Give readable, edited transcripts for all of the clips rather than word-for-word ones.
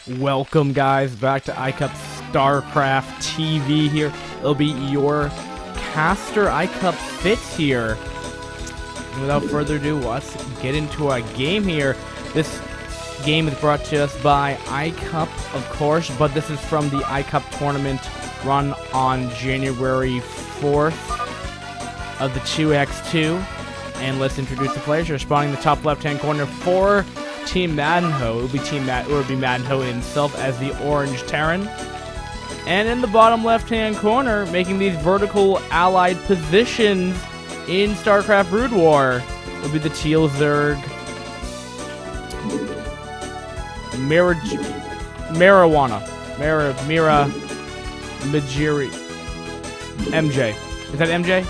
Welcome, guys, back to iCCup StarCraft TV here. It'll be your caster iCCup Fits here. And without further ado, let's get into a game here. This game is brought to us by iCCup, of course, but this is from the iCCup tournament run on January 4th of the 2x2. And let's introduce the players. You're spawning the top left-hand corner for Team MADiNho. It would be MADiNho himself as the orange Terran. And in the bottom left-hand corner, making these vertical allied positions in StarCraft Brood War, will be the teal Zerg Mira Majiri MJ. Is that MJ?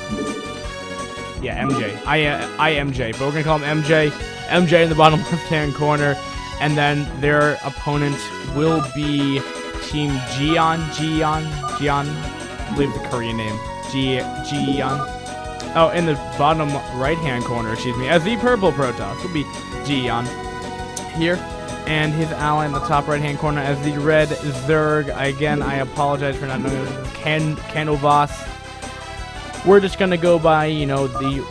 Yeah, MJ. I MJ, but we're gonna call him MJ. MJ in the bottom left-hand corner, and then their opponent will be Team Jiyeon. I believe the Korean name. Jiyeon. Oh, in the bottom right-hand corner, excuse me, as the purple Protoss will be Jiyeon here, and his ally in the top right-hand corner as the red Zerg. Again, I apologize for not knowing Canovas. We're just gonna go by, you know, the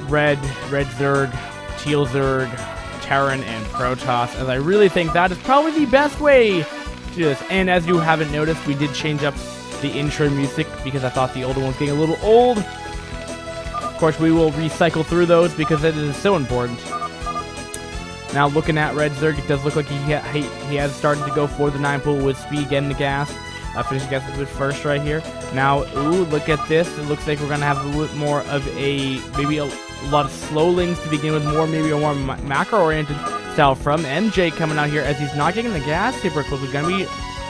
red Zerg, teal Zerg, Terran, and Protoss, as I really think that is probably the best way to do this. And as you haven't noticed, we did change up the intro music because I thought the older one was getting a little old. Of course, we will recycle through those because it is so important. Now, looking at red Zerg, it does look like he has started to go for the 9 pool with speed, getting the gas. Finishing gas with first right here. Now, ooh, look at this. It looks like we're going to have a little bit more of maybe a lot of slowlings to begin with, maybe a more macro-oriented style from MJ coming out here as he's not getting the gas super quickly. Going to be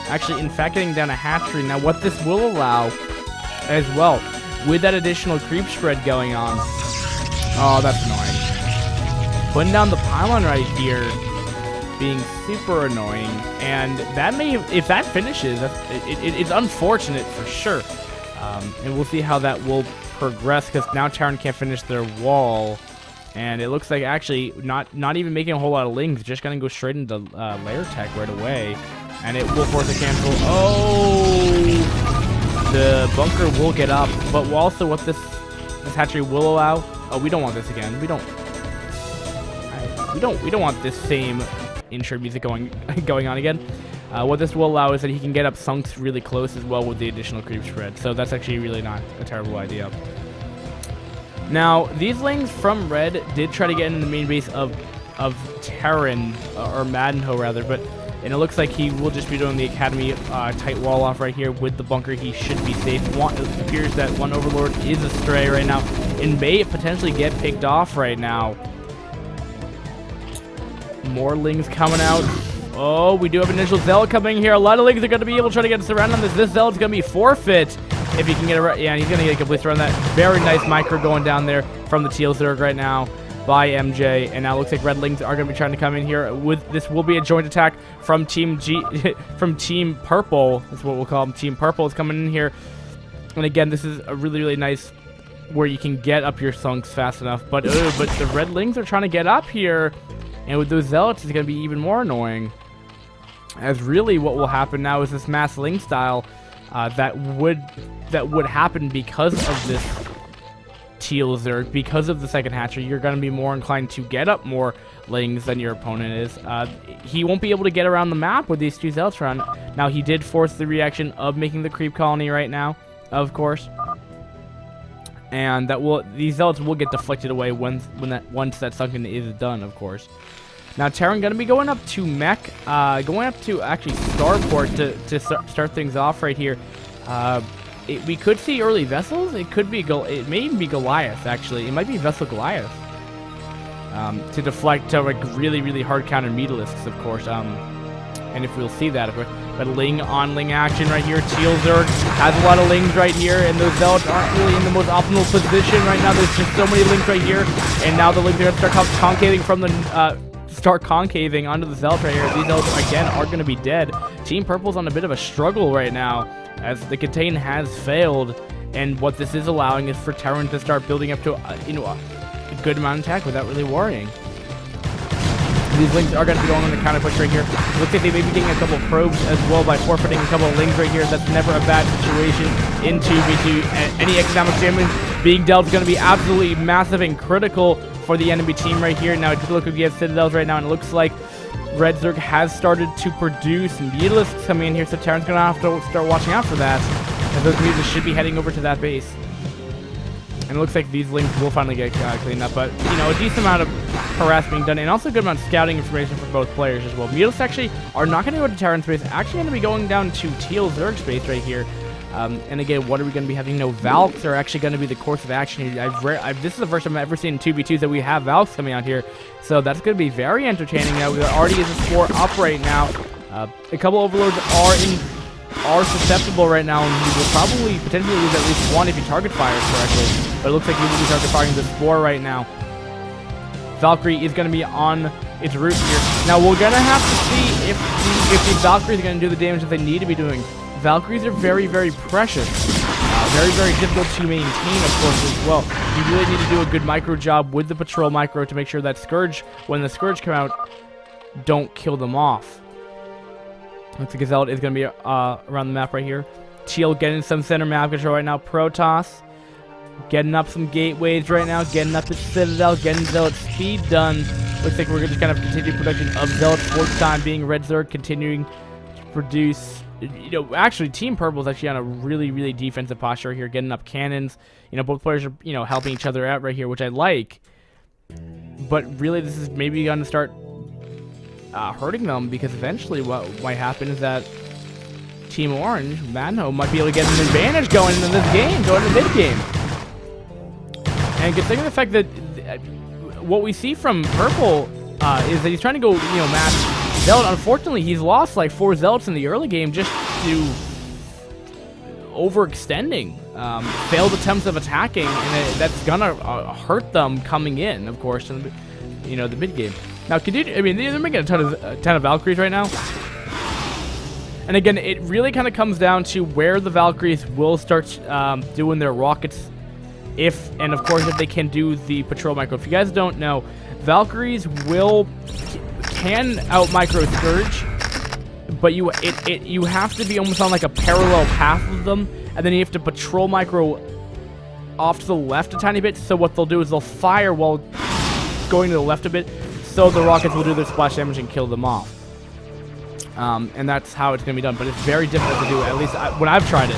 actually, in fact, getting down a hatchery. Now, what this will allow as well, with that additional creep spread going on. Oh, that's annoying. Putting down the pylon right here, being super annoying, and that may, if that finishes, it's unfortunate for sure. And we'll see how that will progress, because now Terran can't finish their wall, and it looks like actually not even making a whole lot of lings, just gonna go straight into lair tech right away, and it will force a cancel. Oh, the bunker will get up, but also what this hatchery will allow. Oh, we don't want this again. We don't want this same intro music going on again. What this will allow is that he can get up sunks really close as well with the additional creep spread. So that's actually really not a terrible idea. Now, these lings from red did try to get in the main base of Terran, or MADiNho rather, and it looks like he will just be doing the academy tight wall off right here with the bunker. He should be safe. It appears that one Overlord is astray right now and may potentially get picked off right now. More lings coming out. Oh, we do have initial Zealot coming here. A lot of lings are going to be able to try to get surrounded on this. This Zealot's going to be forfeit if he can get it. Yeah, and he's going to get a complete surround. That very nice micro going down there from the teal Zerg right now by MJ. And now it looks like red lings are going to be trying to come in here. This will be a joint attack from Team Team Purple. That's what we'll call them. Team Purple is coming in here. And again, this is a really, really nice where you can get up your sunks fast enough. But the red lings are trying to get up here. And with those Zealots, it's going to be even more annoying. As really what will happen now is this mass ling style that would happen because of this teal Zerg, because of the second hatchery. You're going to be more inclined to get up more lings than your opponent is. He won't be able to get around the map with these two Zealots around. Now, he did force the reaction of making the creep colony right now, of course. And these Zealots will get deflected away once that sunken is done, of course. Now, Terran going to be going up to mech, going up to actually starport to start things off right here. We could see early vessels. It may even be Goliath, actually. It might be Vessel Goliath to deflect to like really, really hard counter Metalisks, of course. And if we'll see that, of course. But ling on ling action right here. Teal Zerg has a lot of lings right here, and those Zealots aren't really in the most optimal position right now. There's just so many lings right here, and now the lings are going to start concaving from the concaving onto the Zealots right here. These Zealots again are going to be dead. Team Purple's on a bit of a struggle right now as the contain has failed, and what this is allowing is for Terran to start building up to a good amount of attack without really worrying. These Lings are going to be going on the counter push right here. Looks like they may be getting a couple of probes as well by forfeiting a couple of Lings right here. That's never a bad situation in 2v2. Any economic damage being dealt is going to be absolutely massive and critical for the enemy team right here. Now, take a look at the Citadels right now, and it looks like Red Zerg has started to produce Mutalisks coming in here, so Terran's going to have to start watching out for that. And those Mutalisks should be heading over to that base. And it looks like these Lings will finally get cleaned up, but, you know, a decent amount of harass being done, and also a good amount of scouting information for both players as well. Mutalisks actually are not going to go to Terran's base, actually going to be going down to Teal Zerg's base right here. And again, what are we going to be having? No, Valks are actually going to be the course of action here. This is the first time I've ever seen in 2v2s that we have Valks coming out here, so that's going to be very entertaining. Now, there already is a score up right now. A couple Overlords are susceptible right now, and he will probably potentially lose at least one if he target fires correctly. But it looks like he will be target firing the Spore right now. Valkyrie is going to be on its route here. Now, we're going to have to see if the Valkyries are going to do the damage that they need to be doing. Valkyries are very, very precious. Very, very difficult to maintain, of course, as well. You really need to do a good micro job with the patrol micro to make sure that Scourge, when the Scourge come out, don't kill them off. Looks like Zealot is going to be around the map right here. Teal getting some center map control right now. Protoss getting up some gateways right now. Getting up its Citadel. Getting Zealot speed done. Looks like we're going to kind of continue production of Zealot for the time being. Red Zerg continuing to produce. You know, actually, Team Purple is actually on a really, really defensive posture here, getting up cannons. You know, both players are, you know, helping each other out right here, which I like. But really, this is maybe going to start hurting them, because eventually what might happen is that Team Orange, MADiNho, might be able to get an advantage going into this game, going into mid-game. And considering the fact that what we see from Purple is that he's trying to go, you know, match Zealot. Unfortunately, he's lost like 4 Zealots in the early game just to overextending, failed attempts of attacking, and that's gonna hurt them coming in, of course, in the, you know, the mid game. Now, I mean, they're making a ton of Valkyries right now, and again, it really kind of comes down to where the Valkyries will start doing their rockets, and of course, if they can do the patrol micro. If you guys don't know, Valkyries can out micro Scourge, but you have to be almost on like a parallel path with them, and then you have to patrol micro off to the left a tiny bit. So what they'll do is they'll fire while going to the left a bit, so the rockets will do their splash damage and kill them off. And that's how it's going to be done, but it's very difficult to do, at least when I've tried it,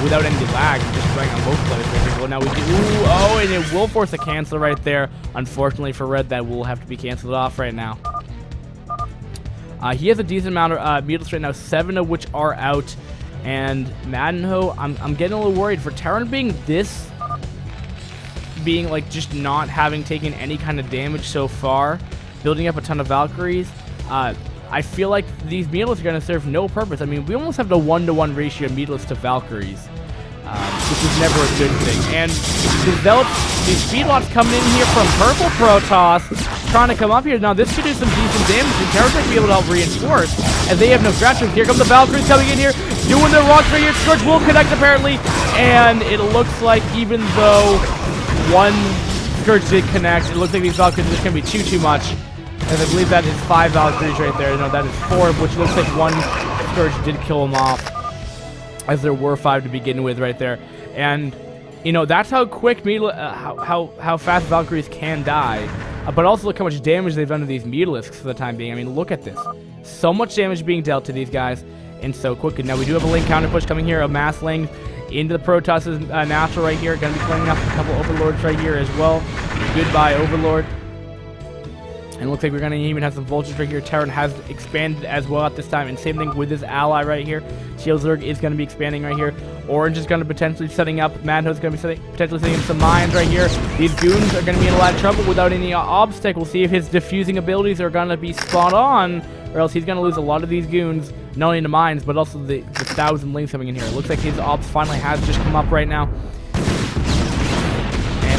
without any lag, just running on both players. Well, now we do, and it will force a cancel right there. Unfortunately for Red, that will have to be canceled off right now. He has a decent amount of Mutalisks right now, 7 of which are out. And MADiNho, I'm getting a little worried for Terran being like just not having taken any kind of damage so far, building up a ton of Valkyries. I feel like these Mutalisks are going to serve no purpose. I mean, we almost have the 1-to-1 ratio of Mutalisks to Valkyries, which is never a good thing. And these speedlots coming in here from Purple Protoss, trying to come up here. Now, this could do some decent damage, and Terran's going to be able to help reinforce, as they have no scratches. Here come the Valkyries coming in here, doing their rocks right here. Scourge will connect, apparently, and it looks like even though one Scourge did connect, it looks like these Valkyries are just going to be too much. And I believe that is 5 Valkyries right there. No, that is 4, which looks like one Scourge did kill them off, as there were 5 to begin with right there. And, you know, that's how quick, how fast Valkyries can die. But also look how much damage they've done to these Mutalisks for the time being. I mean, look at this. So much damage being dealt to these guys, and so quick. And now we do have a link counter push coming here, a mass link into the Protoss's natural right here. Going to be clearing up a couple Overlords right here as well. Goodbye, Overlord. And it looks like we're going to even have some Vultures right here. Terran has expanded as well at this time. And same thing with his ally right here. Teal Zerg is going to be expanding right here. Orange is going to potentially setting up. MADiNho is going to be potentially setting up some mines right here. These goons are going to be in a lot of trouble without any obstacle. We'll see if his diffusing abilities are going to be spot on, or else he's going to lose a lot of these goons, not only to mines, but also the 1,000 links coming in here. It looks like his ops finally has just come up right now.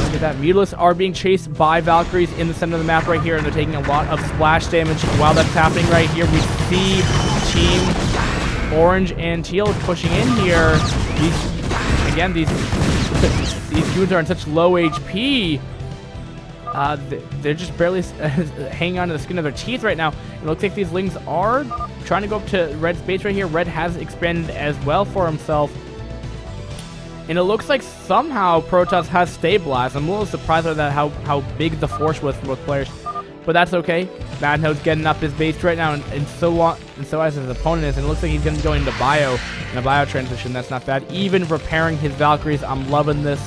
Look at that. Mutalisks are being chased by Valkyries in the center of the map right here, and they're taking a lot of splash damage. While that's happening right here, we see Team Orange and Teal pushing in here. These goons are on such low HP. they're just barely hanging on to the skin of their teeth right now. It looks like these Lings are trying to go up to Red's base right here. Red has expanded as well for himself. And it looks like somehow Protoss has stabilized. I'm a little surprised by that, how big the force was for both players. But that's okay. MADiNho's getting up his base right now, and so as his opponent is. And it looks like he's going to be going into bio in a bio transition. That's not bad. Even repairing his Valkyries, I'm loving this.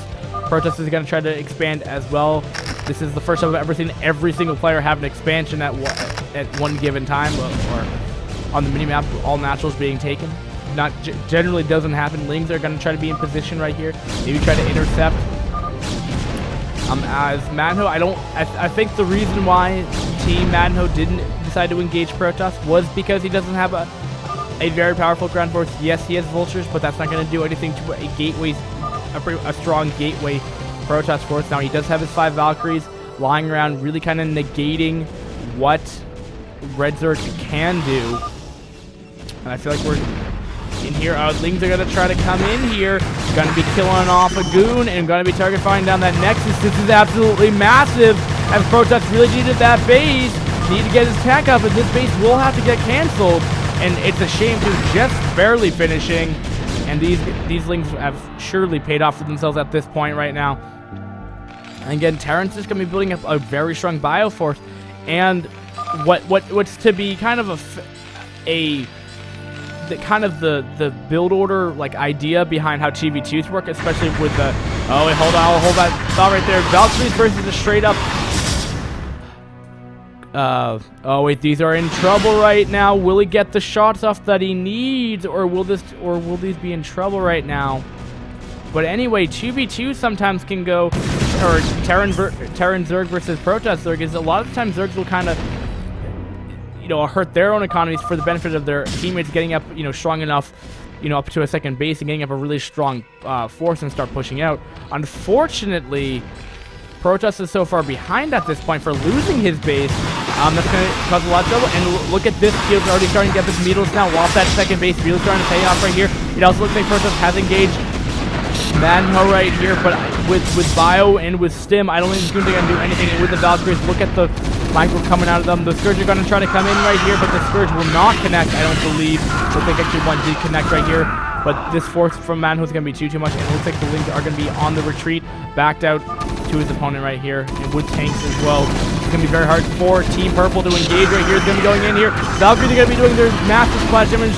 Protoss is going to try to expand as well. This is the first time I've ever seen every single player have an expansion at one given time, or on the minimap, all naturals being taken. Not generally doesn't happen. Lings are going to try to be in position right here. Maybe try to intercept. As MADiNho, I think the reason why Team MADiNho didn't decide to engage Protoss was because he doesn't have a very powerful ground force. Yes, he has vultures, but that's not going to do anything to a strong gateway Protoss force. Now he does have his 5 Valkyries lying around, really kind of negating what Red Zerg can do. And I feel like we're in here. Lings are going to try to come in here. Going to be killing off a Goon and going to be target firing down that Nexus. This is absolutely massive as Protoss really needed that base. Need to get his tech up, and this base will have to get canceled. And it's a shame because just barely finishing. And these Lings have surely paid off for themselves at this point right now. And again, Terrence is going to be building up a very strong Bioforce. And what's to be kind of the build order like idea behind how TV2s work, especially with the oh wait, hold on, I'll hold that thought right there. Valkyries versus a straight up oh wait, these are in trouble right now. Will he get the shots off that he needs, or will these be in trouble right now? But anyway, 2v2 sometimes can go, or Terran Zerg versus Protoss Zerg, is a lot of times Zergs will kind of hurt their own economies for the benefit of their teammates getting up, strong enough, up to a second base and getting up a really strong force and start pushing out. Unfortunately, Protoss is so far behind at this point for losing his base. That's going to cause a lot of trouble. And look at this, Field's already starting to get this Needles now off that second base. Really starting to pay off right here. It also looks like Protoss has engaged MADiNho right here, but with Bio and with Stim, I don't think it's going to do anything. And with the Valkyries, look at the micro coming out of them. The Scourge are going to try to come in right here, but the Scourge will not connect, I don't believe. Looks like actually one did connect right here, but this force from MADiNho is going to be too much, and it looks like the Lings are going to be on the retreat, backed out to his opponent right here, and with tanks as well. It's going to be very hard for Team Purple to engage right here. It's going to be going in here. Valkyries are going to be doing their massive splash damage,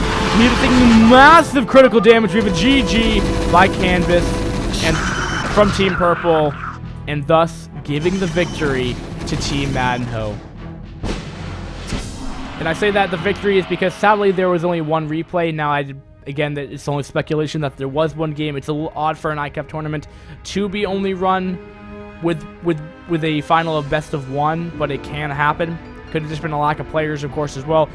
taking massive critical damage. We have a GG by Canvas and from Team Purple, and thus giving the victory to Team MADiNho. And I say that the victory is because sadly there was only one replay. Now again, it's only speculation that there was one game. It's a little odd for an iCCup tournament to be only run with a final of best of 1, but it can happen. Could have just been a lack of players, of course, as well.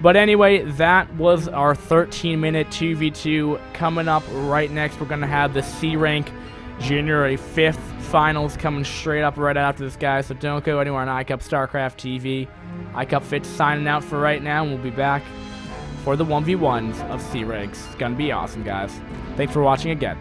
But anyway, that was our 13-minute 2v2. Coming up right next, we're going to have the C rank January 5th finals coming straight up right after this, guys. So don't go anywhere on iCCup StarCraft TV. iCCup Fit signing out for right now, and we'll be back for the 1v1s of C ranks. It's going to be awesome, guys. Thanks for watching again.